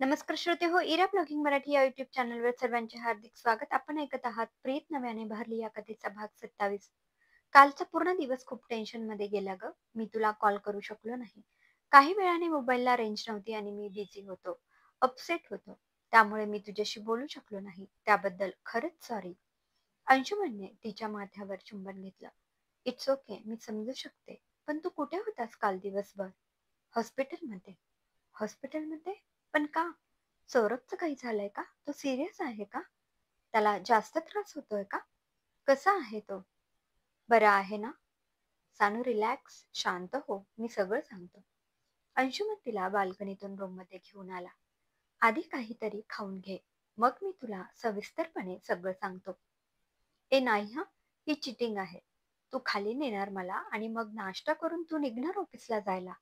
नमस्कार श्रोते हो, इरा ब्लॉगिंग मराठी या युट्यूब चॅनलवर सर्वांचे हार्दिक स्वागत. आपण ऐकत आहात प्रीत नव्याने भरली या कथेचा भाग 27. कालचा पूर्ण दिवस खूप टेन्शन मध्ये गेला ग. मी तुला कॉल करू शकलो नाही. काही वेळाने मोबाईलला रेंज नव्हती आणि मी बिझी होतो, अपसेट होतो. त्यामुळे मी तुझ्याशी बोलू शकलो नाही. त्याबद्दल खरंच सॉरी. अंशुमनने तिच्या माथ्यावर चुंबन घेतलं. इट्स ओके, मी समजू शकते. पण तू कुठे होतास काल दिवसभर? हॉस्पिटलमध्ये. हॉस्पिटलमध्ये? पण का? सौरभचं काही झालंय का? तो सिरियस आहे का? त्याला जास्त त्रास होतोय का? कसा आहे तो? बरा आहे ना? सानू रिलॅक्स, शांत हो, मी सगळं सांगतो. अंशुमन तिला बाल्कनीतून रूममध्ये घेऊन आला. आधी काहीतरी खाऊन घे, मग मी तुला सविस्तरपणे सगळं सांगतो. ए नाही हा, ही चिटिंग आहे. तू खाली नेणार मला आणि मग नाश्ता करून तू निघणार ऑफिसला जायला.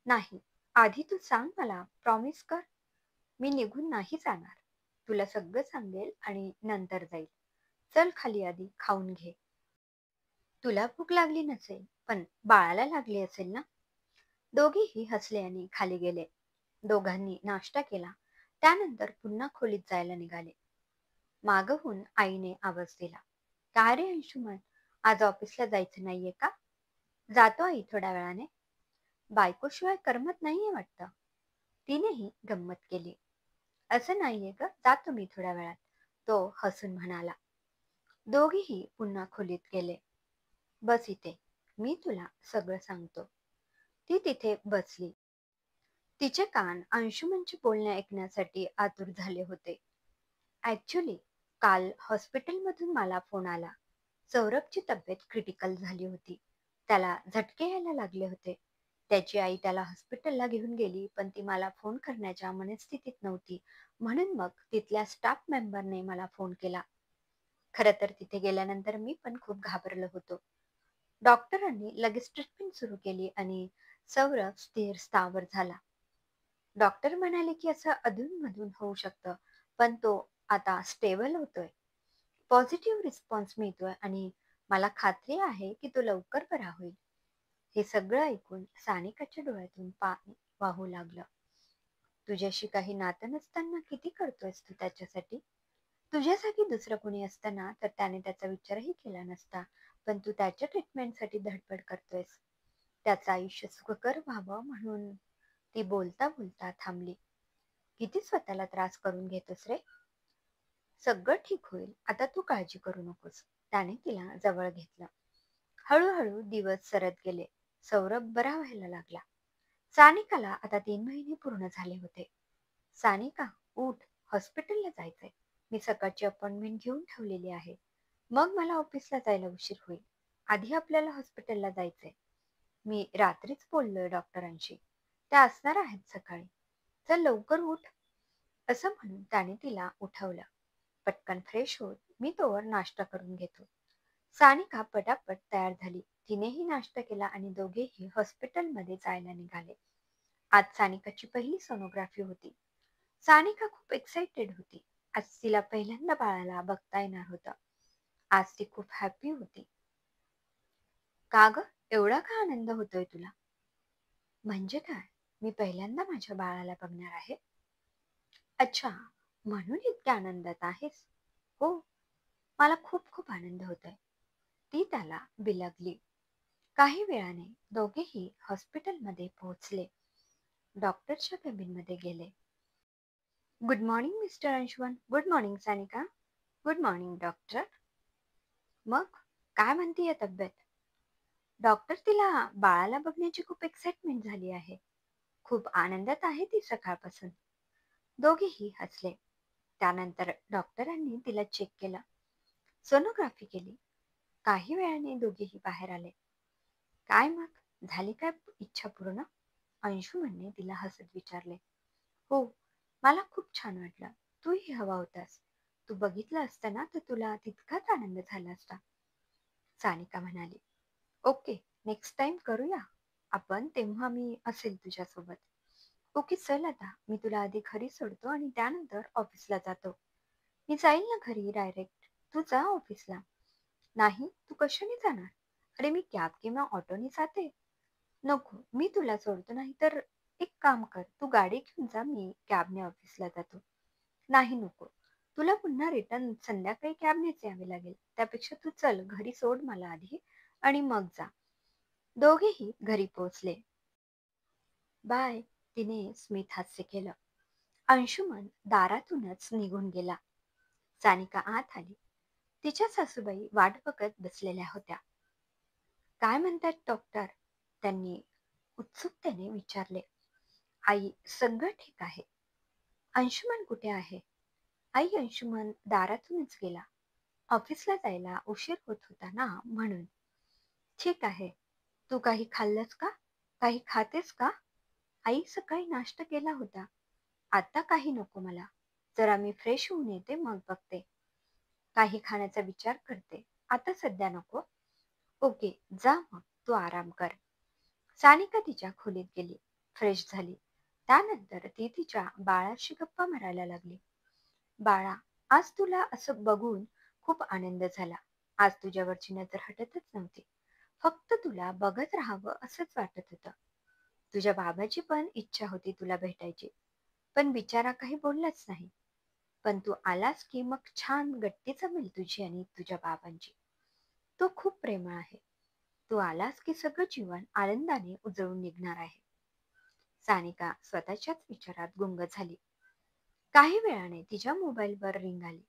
नाही, आधी तू सांग मला, प्रॉमिस कर. मी निघून नाही जाणार. तुला सगळं सांगेल आणि नंतर जाईल. चल खाली, आधी खाऊन घे. तुला भूक लागली नसेल, पण बाळाला लागली असेल ना? दोघेही हसले आणि खाली गेले. दोघांनी नाश्ता केला. त्यानंतर पुन्हा खोलीत जायला निघाले. मागहून आईने आवाज दिला. का रे अंशुमन, आज ऑफिसला जायचं नाहीये का? जातो आई थोड्या वेळाने. बायकोशिवाय करमत नाहीये वाटतं. तिनेही गंमत केली. असं नाहीये ग, जातो मी थोड्या वेळात, तो हसून म्हणाला. दोघेही पुन्हा खोलीत गेले. बस इथे, मी तुला सगळं सांगतो. ती तिथे बसली. तिचे कान अंशुमनचे बोलणे ऐकण्यासाठी आतुर झाले होते. ऍक्च्युली काल हॉस्पिटलमधून मला फोन आला. सौरभची तब्येत क्रिटिकल झाली होती. त्याला झटके यायला लागले होते. त्याची आई त्याला हॉस्पिटलला घेऊन गेली, पण ती मला फोन करण्याच्या मनस्थितीत नव्हती. म्हणून मग तिथल्या स्टाफ मेंबरने मला फोन केला. खरं तर तिथे गेल्यानंतर मी पण खूप घाबरलो होतो. डॉक्टरांनी लगेच ट्रीटमेंट सुरू केली आणि सौरभ स्थिर स्थावर झाला. डॉक्टर म्हणाले की असं अधूनमधून होऊ शकतं, पण तो आता स्टेबल होतोय. पॉझिटिव्ह रिस्पॉन्स मिळतोय आणि मला खात्री आहे की तो लवकर बरा होईल. हे सगळं ऐकून सानिकाच्या डोळ्यातून पाणी वाहू लागलं. तुझ्याशी काही नातं नसताना किती करतोयस तू त्याच्यासाठी? तुझ्या जागी दुसरं कोणी असतं ना, तर त्याने त्याचा विचारही केला नसता. पण तू त्याच्या ट्रीटमेंटसाठी धडपड करतोयस. त्याचं आयुष्य सुखकर व्हावं म्हणून. ती बोलता बोलता थांबली. किती स्वतःला त्रास करून घेतोस रे? सगळं ठीक होईल, आता तू काळजी करू नकोस. त्याने तिला जवळ घेतलं. हळूहळू दिवस सरत गेले. सौरभ बरा व्हायला लागला. सानिकाला आता 3 महिने पूर्ण झाले होते. सानिका, उठ, हॉस्पिटलला जायचंय. मी सकाळची अपॉइंटमेंट घेऊन ठेवलेली आहे. मग मला ऑफिसला जायला उशीर होईल. आधी आपल्याला हॉस्पिटलला जायचंय. मी रात्रीच बोललोय डॉक्टरांशी. त्या असणार आहेत सकाळी. चल लवकर उठ. असं म्हणून त्याने तिला उठवलं. पटकन फ्रेश होत मी तोवर नाश्ता करून घेतो. सानिका पटापट तयार झाली. तिनेही नाश्ता केला आणि दोघेही हॉस्पिटलमध्ये जायला निघाले. आज सानिकाची पहिली सोनोग्राफी होती. सानिका खूप एक्साइटेड होती. आज तिला पहिल्यांदा बाळाला बघता येणार होतं. आज ती खूप हॅपी होती. का ग, एवढा का आनंद होतोय तुला? म्हणजे काय? मी पहिल्यांदा माझ्या बाळाला बघणार आहे. अच्छा, म्हणून इतक्या आनंदात आहेस? हो, मला खूप खूप आनंद होतोय. ती त्याला बिलगली. काही वेळाने दोघेही हॉस्पिटलमध्ये पोहोचले. डॉक्टरच्या केबिनमध्ये गेले. Good morning mister Anshuman. Good morning Sanika. Good morning doctor. मग काय म्हणतीये तब्येत? डॉक्टर, तिला बाळाला बघण्याची खूप एक्साइटमेंट झाली आहे. खूप आनंदात आहे ती सकाळपासून. दोघेही हसले. त्यानंतर डॉक्टरांनी तिला चेक केलं. सोनोग्राफी केली. काही वेळाने दोघेही बाहेर आले. काय मग, झाली काय इच्छा पूर्ण? अंशुमनने तिला हसत विचारले. हो, मला खूप छान वाटलं. तूही हवा होतास. तू बघितलं असतं ना, तर तुला तितकाच आनंद झाला असता. सानिका म्हणाली. ओके, नेक्स्ट टाइम करूया आपण, तेव्हा मी असेल तुझ्यासोबत. ओके चल, आता मी तुला आधी घरी सोडतो आणि त्यानंतर ऑफिसला जातो. मी जाईल ना घरी डायरेक्ट, तू जा ऑफिसला. नाही, तू कशाने जाणार? अरे मी कॅब किंवा ऑटोने जाते. नको, मी तुला सोडतो, नाही तर एक काम कर, तू गाडी घेऊन जा, मी कॅबने ऑफिसला जातो. नाही नको. तुला पुन्हा रिटर्न संध्याकाळी कॅबनेच यावे लागेल. त्यापेक्षा तू चल, घरी सोड मला आधी आणि मग जा. दोघेही घरी पोहोचले. बाय, तिने स्मित हास्य केलं. अंशुमन दारातूनच निघून गेला. सानिका आत आली. तिच्या सासूबाई वाट बघत बसलेल्या होत्या. काय म्हणतात डॉक्टर? त्यांनी उत्सुकतेने विचारले. आई, सगळं ठीक आहे. अंशुमन कुठे आहे? आई, अंशुमन दारातूनच गेला. ऑफिसला जायला उशीर होत होता ना, म्हणून. ठीक आहे. तू काही खाल्लंस का? काही खातेस का? आई, सकाळी नाश्ता केला होता. आता काही नको मला. जरा मी फ्रेश होऊन येते, मग बघते. काही खाण्याचा विचार करते. आता सध्या नको. ओके, जा मग, तू आराम कर. सानिका तिच्या खोलीत गेली. फ्रेश झाली. त्यानंतर ती तिच्या बाळाशी गप्पा मारायला लागली. बाळा, आज तुला असं बघून खूप आनंद झाला. आज तुझ्यावरची नजर हटतच नव्हती. फक्त तुला बघत राहावं असंच वाटत होतं. तुझ्या बाबाची पण इच्छा होती तुला भेटायची, पण बिचारा काही बोललाच नाही. पण तू आलास की मग छान गट्टी जमेल तुझी आणि तुझ्या बाबांची. तो खूप प्रेमळ आहे. तू आलास की सगळं जीवन आनंदाने उजळून निघणार आहे. सानिका स्वतःच्याच विचारात गुंग झाली. काही वेळाने तिच्या मोबाईलवर रिंग आली.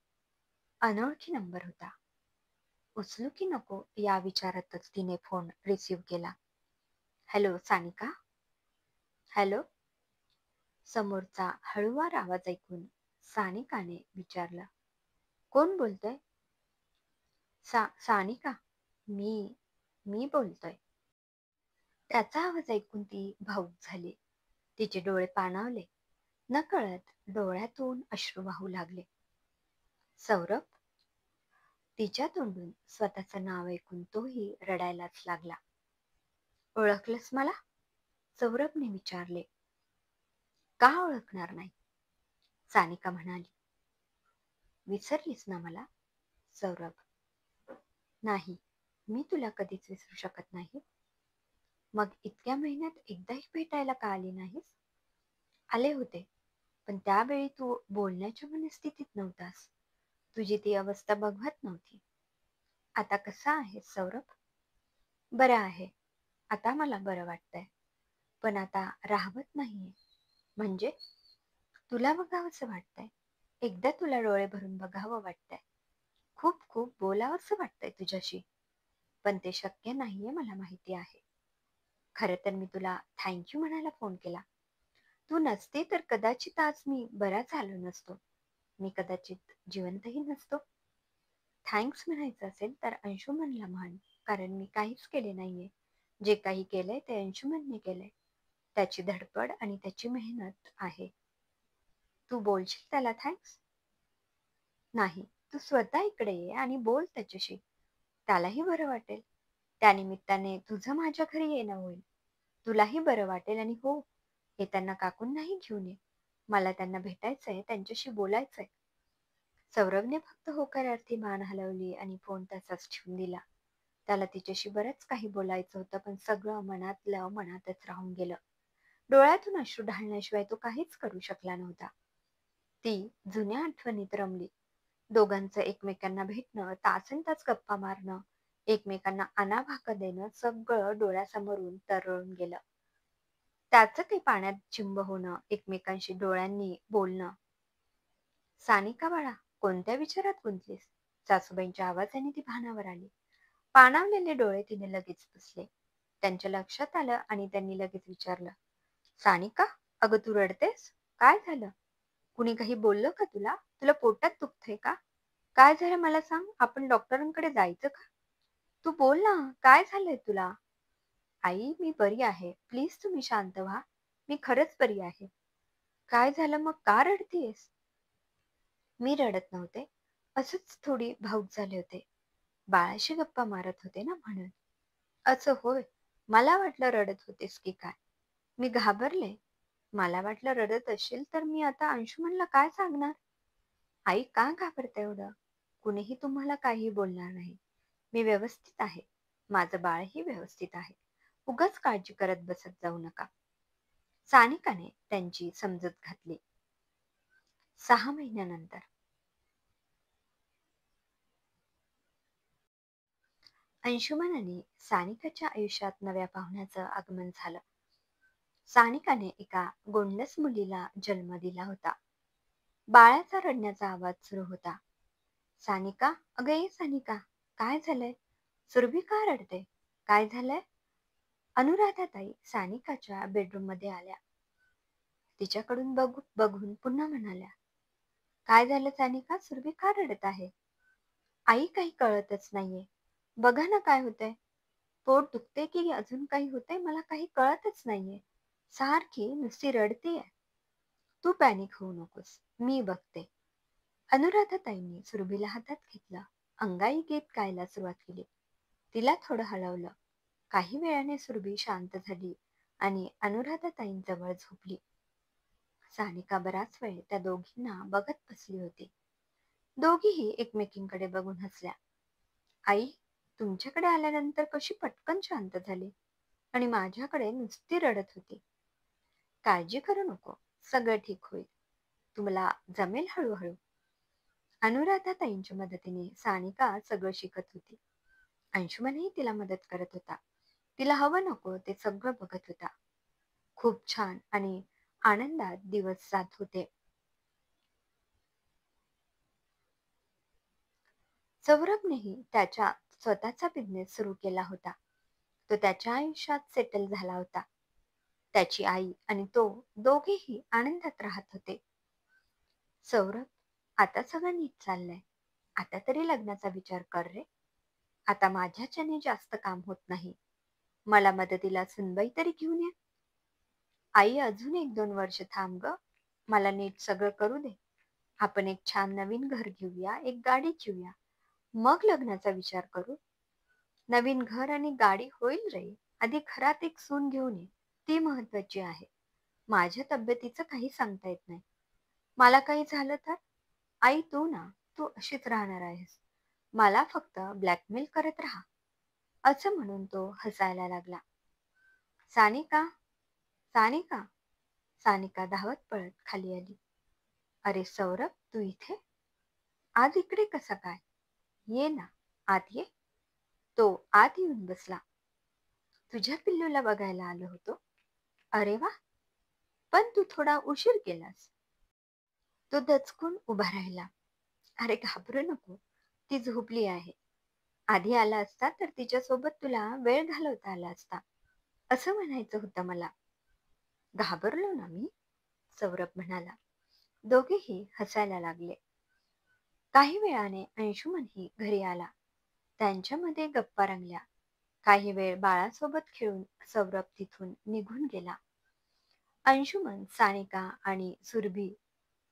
अनोळखी नंबर होता. उचलू की नको या विचारातच तिने फोन रिसीव्ह केला. हॅलो सानिका. हॅलो. समोरचा हळुवार आवाज ऐकून सानिकाने विचारलं, कोण बोलतोय? सानिका, मी मी बोलतोय. त्याचा आवाज ऐकून ती भावुक झाली. तिचे डोळे पाणावले. नकळत डोळ्यातून अश्रू वाहू लागले. सौरभ. तिच्या तोंडून स्वतःचं नाव ऐकून तोही रडायलाच लागला. ओळखलंस मला? सौरभने विचारले. का ओळखणार नाही? सानिका म्हणाली. विसरलीस ना मला? सौरभ. नाही, मी तुला कधीच विसरू शकत नाही. मग इतक्या महिन्यात एकदाही भेटायला का आली नाहीस? आले होते, पण त्यावेळी तू बोलण्याच्या मनस्थितीत नव्हतास. तुझी ती अवस्था बघवत नव्हती. आता कसा आहे सौरभ? बरं आहे. आता मला बरं वाटतंय, पण आता राहवत नाहीये. म्हणजे? तुला बघावंसं वाटतंय. एकदा तुला डोळे भरून बघावं वाटतंय. खूप खूप बोलावंसं वाटतंय तुझ्याशी, पण ते शक्य नाहीये, मला माहिती आहे. खरं तर मी तुला थँक्यू म्हणायला फोन केला. तू नसते तर कदाचित आज मी बरा झालो नसतो. मी कदाचित जिवंतही नसतो. थँक्स म्हणायचं असेल तर अंशुमनला म्हण, कारण मी काहीच केले नाहीये. जे काही केलंय ते अंशुमनने केलंय. त्याची धडपड आणि त्याची मेहनत आहे. तू बोलशील त्याला थँक्स? नाही, तू स्वतः इकडे ये आणि बोल त्याच्याशी. त्यालाही बरं वाटेल. त्यानिमित्ताने तुझं माझ्या घरी येणं होईल. तुलाही बरं वाटेल आणि हो, येताना काकूंनाही घेऊन ये. मला त्यांना भेटायचंय, त्यांच्याशी बोलायचंय. सौरभने फक्त होकारार्थी मान हलवली आणि फोन तसाच ठेवून दिला. त्याला तिच्याशी बरंच काही बोलायचं होतं, पण सगळं मनातलं मनातच राहून गेलं. डोळ्यातून अश्रू ढाळण्याशिवाय तो काहीच करू शकला नव्हता. ती जुन्या आठवणीत रमली. दोघांचं एकमेकांना भेटणं, तासनतास गप्पा मारणं, एकमेकांना आणाभाका देणं, सगळं डोळ्यासमोरून तरळून गेलं. त्याचं ते पाण्यात चिंब होणं, एकमेकांशी डोळ्यांनी बोलणं. सानिका बाळा, कोणत्या विचारात गुंतलीस? सासूबाईंच्या आवाजाने ती भानावर आली. पाणावलेले डोळे तिने लगेच पुसले. त्यांच्या लक्षात आलं आणि त्यांनी लगेच विचारलं, सानिका, अगं तू रडतेस? काय झालं? कुणी काही बोललं का तुला? तुला पोटात दुखतंय का? काय झालं मला सांग, आपण डॉक्टरांकडे जायचं का? तू बोल ना, काय झालंय तुला? आई, मी बरी आहे. प्लीज तुम्ही शांत व्हा. मी खरंच बरी आहे. काय झालं मग, का रडतीयस? मी रडत नव्हते. असंच थोडी भावुक झाले होते. बाळाशी गप्पा मारत होते ना, म्हणून. असं होय. मला वाटलं रडत होतेस की काय. मी घाबरले. मला वाटलं रडत असेल तर मी आता अंशुमनला काय सांगणार? आई, का घाबरता एवढं? कुणीही तुम्हाला काहीही बोलणार नाही. मी व्यवस्थित आहे. माझं बाळही व्यवस्थित आहे. उगाच काळजी करत बसत जाऊ नका. सानिकाने त्यांची समजूत घातली. 6 महिन्यानंतर अंशुमन आणि सानिकाच्या आयुष्यात नव्या पाहुण्याचं आगमन झालं. सानिकाने एका गोंडस मुलीला जन्म दिला होता. बाळाचा रडण्याचा आवाज सुरू होता. सानिका, अगं ये सानिका, काय झालंय? सुरभी का रडते? काय झालंय? अनुराधाताई सानिकाच्या बेडरूम मध्ये आल्या. तिच्याकडून बघून पुन्हा म्हणाल्या, काय झालं सानिका? सुरभी का रडत आहे? आई, काही कळतच नाहीये. बघा ना काय होतंय. पोट दुखते की अजून काही होतंय मला काही कळतच नाहीये. सारखी नुसती रडतीये. तू पॅनिक होऊ नकोस, मी बघते. अनुराधाताईंनी सुरभीला हातात घेतलं. अंगाई गीत गायला सुरुवात केली. तिला थोडं हलवलं. काही वेळाने सुरभी शांत झाली आणि अनुराधाताईंजवळ झोपली. सानिका बराच वेळ त्या दोघींना बघत बसली होती. दोघीही एकमेकींकडे बघून हसल्या. आई, तुमच्याकडे आल्यानंतर कशी पटकन शांत झाली आणि माझ्याकडे नुसती रडत होती. काळजी करू नको, सगळं ठीक होईल. तुम्हाला जमेल हळूहळू. अनुराधाताईंच्या मदतीने सानिका सगळं शिकत होती. अंशुमनही तिला मदत करत होता. तिला हवं नको ते सगळं बघत होता. खूप छान आणि आनंदात दिवस जात होते. सौरभनेही त्याच्या स्वतःचा बिझनेस सुरू केला होता. तो त्याच्या आयुष्यात सेटल झाला होता. त्याची आई आणि तो दोघेही आनंदात राहत होते. सौरभ, आता सगळं नीट चाललंय. आता तरी लग्नाचा विचार कर रे. आता माझ्याच्याने जास्त काम होत नाही. मला मदतीला सुनबाई तरी घेऊन ये. आई, अजून 1-2 वर्ष थांब ग. मला नीट सगळं करू दे. आपण एक छान नवीन घर घेऊया, एक गाडी घेऊया. मग लग्नाचा विचार करू. नवीन घर आणि गाडी होईल रे. आधी घरात एक सून घेऊन ये. ती महत्वाची आहे. माझ्या तब्येतीचं काही सांगता येत नाही. मला काही झालं तर? आई, तू अशीच राहणार आहेस. मला फक्त ब्लॅकमेल करत राहा. असं म्हणून तो हसायला लागला. सानिका, सानिका. सानिका धावत पळत खाली आली. अरे सौरभ, तू इथे? आज इकडे कसा काय? ये ना, आत ये. तो आत येऊन बसला. तुझ्या पिल्लूला बघायला आलो होतो. अरे वा, पण तू थोडा उशीर केलास. तो दचकून उभा राहिला. अरे घाबरू नको, ती झोपली आहे. आधी आला असता तर तिच्यासोबत तुला वेळ घालवता आला असता, असं म्हणायचं होतं मला. घाबरलो ना मी, सौरभ म्हणाला. दोघेही हसायला लागले. काही वेळाने अंशुमनही घरी आला. त्यांच्यामध्ये गप्पा रंगल्या. काही वेळ बाळासोबत खेळून सौरभ तिथून निघून गेला. अंशुमन, सानिका आणि सुरभी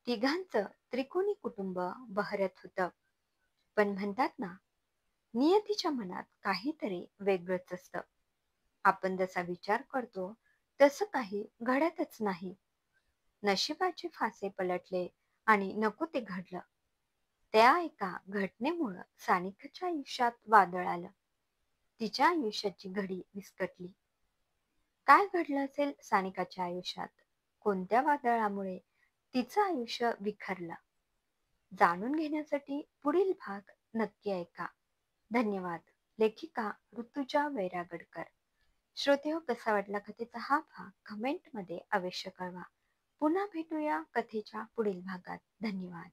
तिघांचं त्रिकोणी कुटुंब बहरत होतं. पण म्हणतात ना, नियतीच्या मनात काहीतरी वेगळंच असतं. आपण जसा विचार करतो तसं काही घडतच नाही. नशिबाचे फासे पलटले आणि नको ते घडलं. त्या एका घटनेमुळं सानिकाच्या आयुष्यात वादळ आलं. तिच्या आयुष्याची घडी विस्कटली. काय घडलं असेल सानिकाच्या आयुष्यात? कोणत्या वादळामुळे तिचं आयुष्य विखरलं? जाणून घेण्यासाठी पुढील भाग नक्की ऐका. धन्यवाद. लेखिका ऋतुजा वैरागडकर. श्रोतेहो, कसा वाटला कथेचा हा भाग कमेंटमध्ये अवश्य कळवा. पुन्हा भेटूया कथेच्या पुढील भागात. धन्यवाद.